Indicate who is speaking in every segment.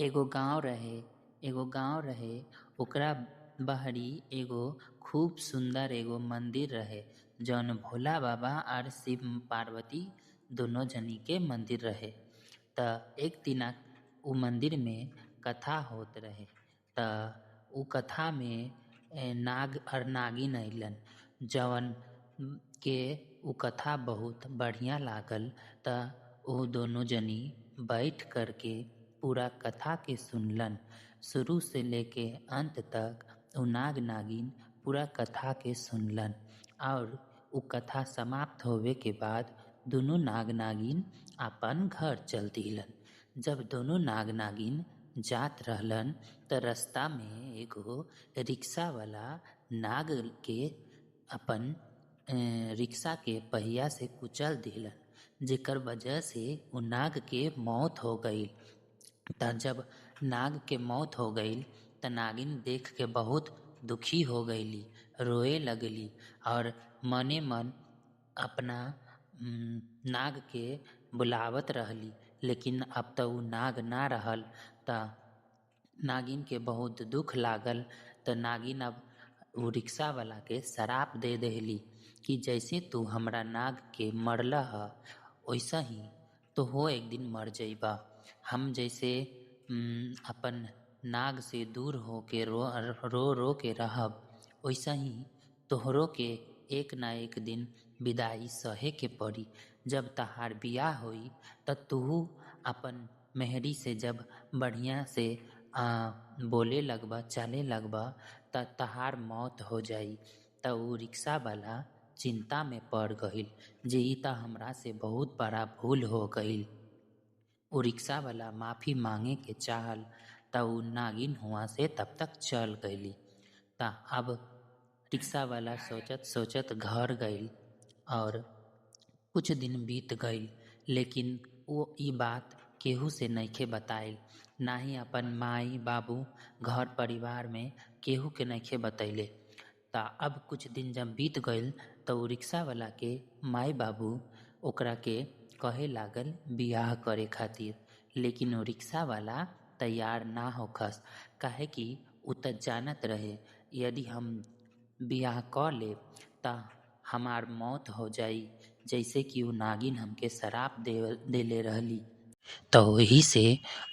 Speaker 1: एगो गाँव रहे ओकरा बहरी एगो खूब सुंदर एगो मंदिर रहे जौन भोला बाबा और शिव पार्वती दोनों जनी के मंदिर रहे। त एक दिना उ मंदिर में कथा होत रहे। त उ कथा में नाग और नागिन अइलन जवन के उ कथा बहुत बढ़िया लागल। त उ दोनों जनी बैठ करके पूरा कथा के सुनलन। शुरू से लेके अंत तक उ नाग नागिन पूरा कथा के सुनलन और उ कथा समाप्त होवे के बाद दोनों नाग नागिन अपन घर चल दिलन। जब दोनों नाग नागिन जात रहलन त रास्ता में एगो रिक्शा वाला नाग के अपन रिक्शा के पहिया से कुचल दिलन, जेकर वजह से उ नाग के मौत हो गईल। त जब नाग के मौत हो गईल त नागिन देख के बहुत दुखी हो गईली, रोए लगली और मने मन अपना नाग के बुलावत रहली। लेकिन अब त उ नाग ना रहल त नागिन के बहुत दुख लागल। त नागिन अब उ रिक्शा वाला के श्राप दे देहली कि जैसे तू हमरा नाग के मरला ह वैसा ही तोहो एक दिन मर जइबा। हम जैसे अपन नाग से दूर होके रो रो के रहब वैसा ही तोहरो के एक ना एक दिन विदाई सहे के पड़ी। जब तहार बियाह होई त तू अपन मेहरी से जब बढ़िया से बोले लगबा चले लगबा त तहार मौत हो जाई। त उ रिक्शा वाला चिंता में पड़ गईल जे ई त हमरा से बहुत बड़ा भूल हो गईल। उ रिक्शा वाला माफी मांगे के चाहल त उ नागिन हुआ से तब तक चल गईली। त अब रिक्शा वाला सोचत सोचत घर गईल और कुछ दिन बीत गईल, लेकिन वो ई बात केहू से नइखे बताइल, ना ही अपन माई बाबू घर परिवार में केहू के नइखे बतैले। त अब कुछ दिन जब बीत गईल त उ रिक्शा वाला के माई बाबू ओकरा के कहे लागल बियाह करे खातिर, लेकिन उ रिक्शा वाला तैयार ना होखस। काहे कि उ त जानत रहे यदि हम बियाह क लेब त हमार मौत हो जाई, जैसे कि उ नागिन हमके श्राप देले रहली। त वही से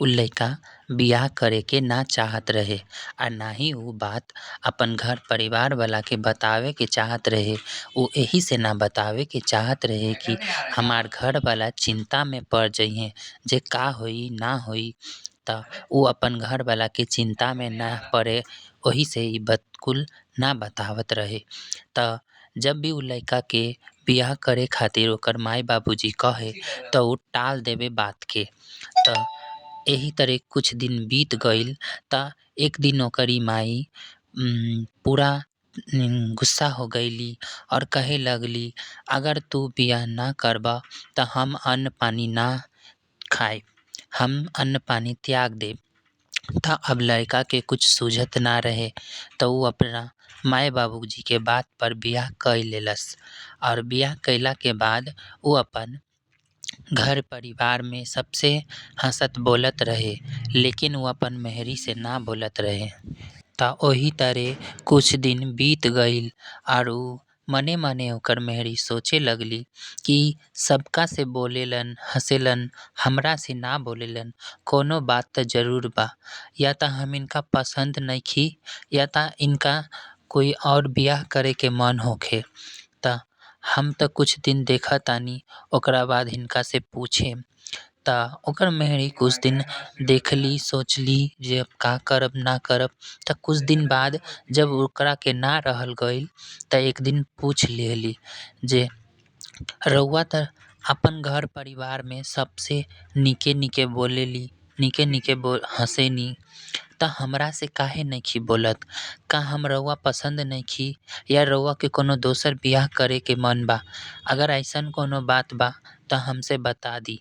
Speaker 1: उ लइका बियाह करे के ना चाहत रहे आ ना ही उ बात अपन घर परिवार वाला के बतावे के चाहत रहे। उ यही से ना बतावे के चाहत रहे कि हमार घर वाला चिंता में पड़ जइहे जे का होई ना होई। त उ अपन घर वाला के चिंता में ना पड़े वही से ई कुल ना बतावत रहे। त जब भी उ लइका के बियाह करे खातिर ओकर माई बाबूजी कहे त उ टाल देवे बात के। त एही तरह कुछ दिन बीत गईल त एक दिन ओकरी माई पूरा गुस्सा हो गईली और कहे लगली अगर तू बियाह ना करबा त हम अन्न पानी ना खाएब, हम अन्न पानी त्याग देब। त अब लड़का के कुछ सूझत ना रहे त उ अपना माई बाबूजी के बात पर बियाह कई लेलस और बियाह कइला के बाद उ अपन घर परिवार में सबसे हंसत बोलत रहे, लेकिन उ अपन मेहरी से ना बोलत रहे। त ओही तरह कुछ दिन बीत गईल और उ मने मने ओकर मेहरी सोचे लगली कि सबका से बोलेलन हंसेलन, हमरा से ना बोलेलन, कोनो बात त जरूर बा, या त हम इनका पसंद नइखी या त इनका कोई और बियाह करे के मन होखे। त हम त कुछ दिन देखा तानी ओकरा बाद इनका से पूछेम। त ओकर मेहरी कुछ दिन देखली सोचली जे अब का करब ना करब। त कुछ दिन बाद जब ओकरा के ना रहल गईल त एक दिन पूछ लेहली जे रउआ त अपन घर परिवार में सबसे निके निके बोलेली, निके निके हंसेनी, त हमरा से काहे नइखी बोलत, का हम रउआ पसंद नइखी या रउआ के कोनो दोसर बियाह करे के मन बा। अगर अइसन कोनो बात बा त हमसे बता दी।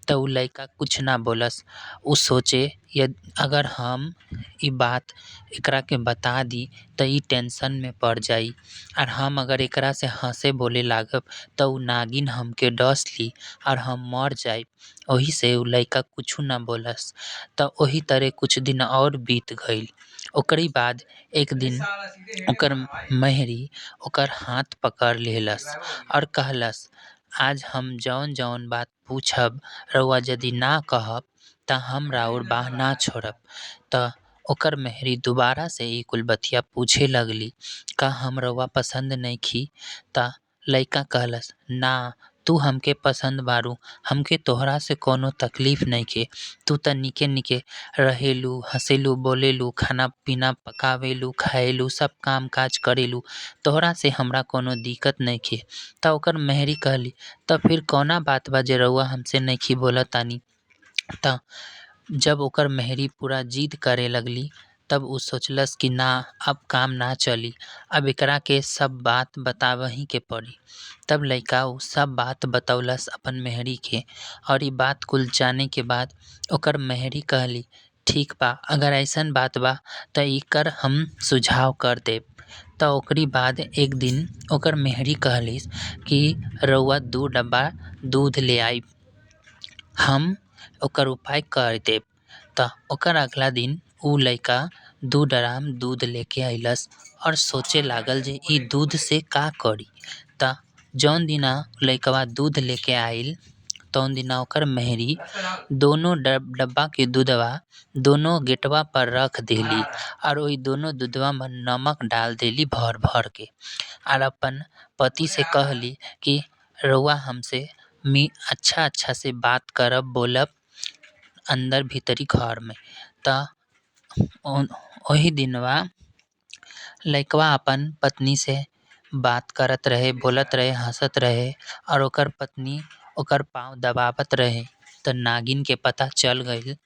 Speaker 1: त उ लइका कुछ ना बोलस। उ सोचे अगर हम ई बात एकरा के बता दी त ई टेंशन में पड़ जाई, और हम अगर एकरा से हंसे बोले लागब त उ नागिन हमके डस ली और हम मर जाइब। ओही से उ लइका कुछु ना बोलस। त ओही तरह कुछ दिन और बीत गईल। ओकरी बाद एक दिन ओकर मेहरी ओकर हाथ पकड़ लेहलस और कहलस, आज हम जौन जौन बात पूछब रउआ यदि ना कहब त हम राउर बाह ना छोड़ब। त ओकर मेहरी दोबारा से ई कुल बतिया पूछे लगली, का हम रउआ पसंद नइखी? त लइका कहलस, ना तू हमके पसंद बारू, हमके तोहरा से कौनो तकलीफ नइखे। तू त निके निके रहेलू, हंसेलू, बोलेलू, खाना पीना पकावेलू, खाएलू, सब काम काज करेलू, तोहरा से हमरा कौनो दिक्कत नइखे। त ओकर मेहरी कहली, त फिर कौना बात बा जे रउआ हमसे नइखी बोलत तानी? त जब ओकर मेहरी पूरा जिद करे लगली तब उ सोचलस कि ना, अब काम ना चली, अब एकरा के सब बात बतावही के पड़ी। तब लइका उ सब बात बतौलस अपन मेहरी के, और ई बात कुल जाने के बाद ओकर मेहरी कहली, ठीक बा, अगर अइसन बात बा त एकर हम सुझाव कर देब। त ओकरी बाद एक दिन ओकर मेहरी कहलिस कि रउआ 2 डब्बा दूध ले आइब, हम ओकर उपाय कर देब। त ओकर अगला दिन उ लइका 2 ड्राम दूध लेके अइलस और सोचे लागल जे ई दूध से का करी। त जौन दिना लइकवा दूध लेके आइल तौन दिना ओकर मेहरी दोनों डब्बा के दूधवा दोनों गेटवा पर रख देली और ओई दोनों दूधवा में नमक डाल देली भर भर के, और अपन पति से कहली कि रउआ हमसे अच्छा अच्छा से बात करब, बोलब अंदर भीतरी घर में। त ओही दिनवा लइकवा अपन पत्नी से बात करत रहे, बोलत रहे, हंसत रहे, और ओकर पत्नी ओकर पाँव दबावत रहे। त नागिन के पता चल गईल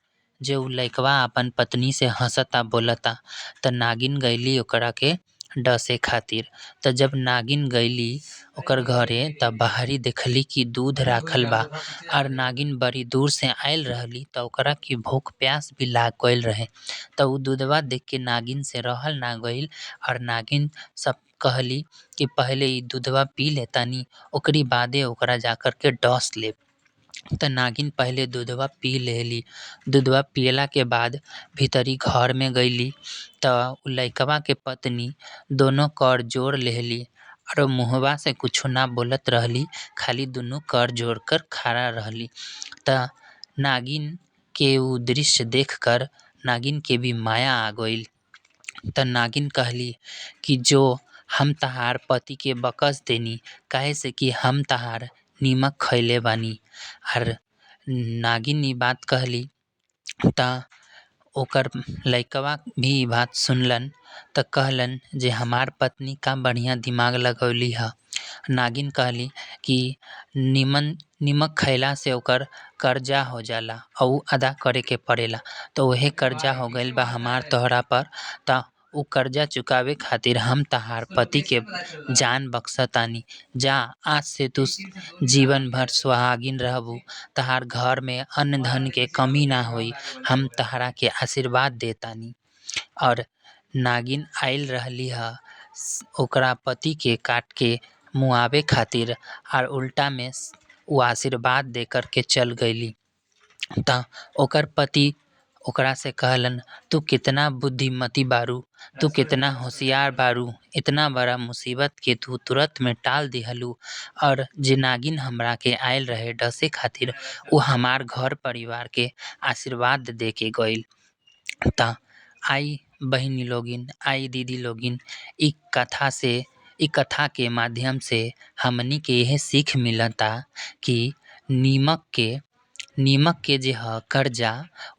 Speaker 1: जे उ लइकवा अपन पत्नी से हंसता बोलता। त नागिन गईली ओकरा के डसे खातिर। त जब नागिन गईली ओकर घरे त बाहरी देखली कि दूध राखल बा, और नागिन बड़ी दूर से आइल रहली त ओकरा के भूख प्यास भी लाग गईल रहे। त उ दूधवा देख के नागिन से रहल ना गईल, और नागिन सब कहली कि पहले ई दूधवा पी लेतानी, ओकरी बादे ओकरा जाकर के डस लेब। त नागिन पहले दूधवा पी लेली। दूधवा पियला के बाद भीतरी घर में गईली त उ लइकवा के पत्नी दोनों कर जोड़ लेहली और मुहवा से कुछो ना बोलत रहली, खाली दुनू कर जोड़ कर खड़ा रहली। त नागिन के उ दृश्य देखकर नागिन के भी माया आ गईल। त नागिन कहली कि जो हम तहार पति के बकस देनी, काहे से कि हम तहार नीमक खइले बानी। और नागिन ई बात कहली त ओकर लइकवा भी ई बात सुनलन त कहलन जे हमार पत्नी का बढ़िया दिमाग लगौली ह। नागिन कहली कि नीमक खइला से ओकर कर्जा हो जाला और उ अदा करे के पड़ेला। त उहे कर्जा हो गईल बा हमार तोहरा पर। त उ कर्जा चुकावे खातिर हम तहार पति के जान बख्शतानी। जा, आज से तू जीवन भर सुहागिन रहबू, तहार घर में अन्न धन के कमी ना होई, हम तहरा के आशीर्वाद देतानी। और नागिन आइल रहली ह ओकरा पति के काट के मुआवे खातिर, और उल्टा में उ आशीर्वाद देकर के चल गईली। त ओकर पति ओकरा से कहलन, तू कितना बुद्धिमती बारू, तू कितना होशियार बारू, इतना बड़ा मुसीबत के तू तुरंत में टाल दिहलू। और जे नागिन हमरा के आइल रहे डसे खातिर, उ हमार घर परिवार के आशीर्वाद दे के गईल। त आई बहिनी लोगिन, आई दीदी लोगिन, इ कथा के माध्यम से हमनी के यह सीख मिलता कि नीमक के जे ह कर्जा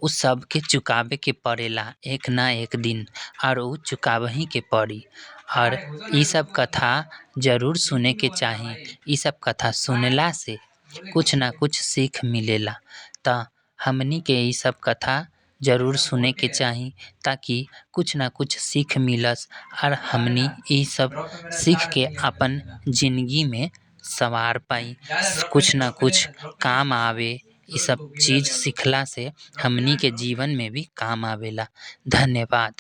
Speaker 1: उ सबके चुकावे के पड़ेला एक ना एक दिन, और उ चुकावही के पड़ी। और ई सब कथा जरूर सुने के चाही। ई सब कथा सुनला से कुछ ना कुछ सीख मिलेला। त हमनी के ई सब कथा जरूर सुने के चाही ताकि कुछ ना कुछ सीख मिलस, और हमनी ई सब सीख के अपन जिंदगी में संवार पाई, कुछ न कुछ काम आवे। इ सब चीज़ सिखला से हमनी के जीवन में भी काम आवेला। धन्यवाद।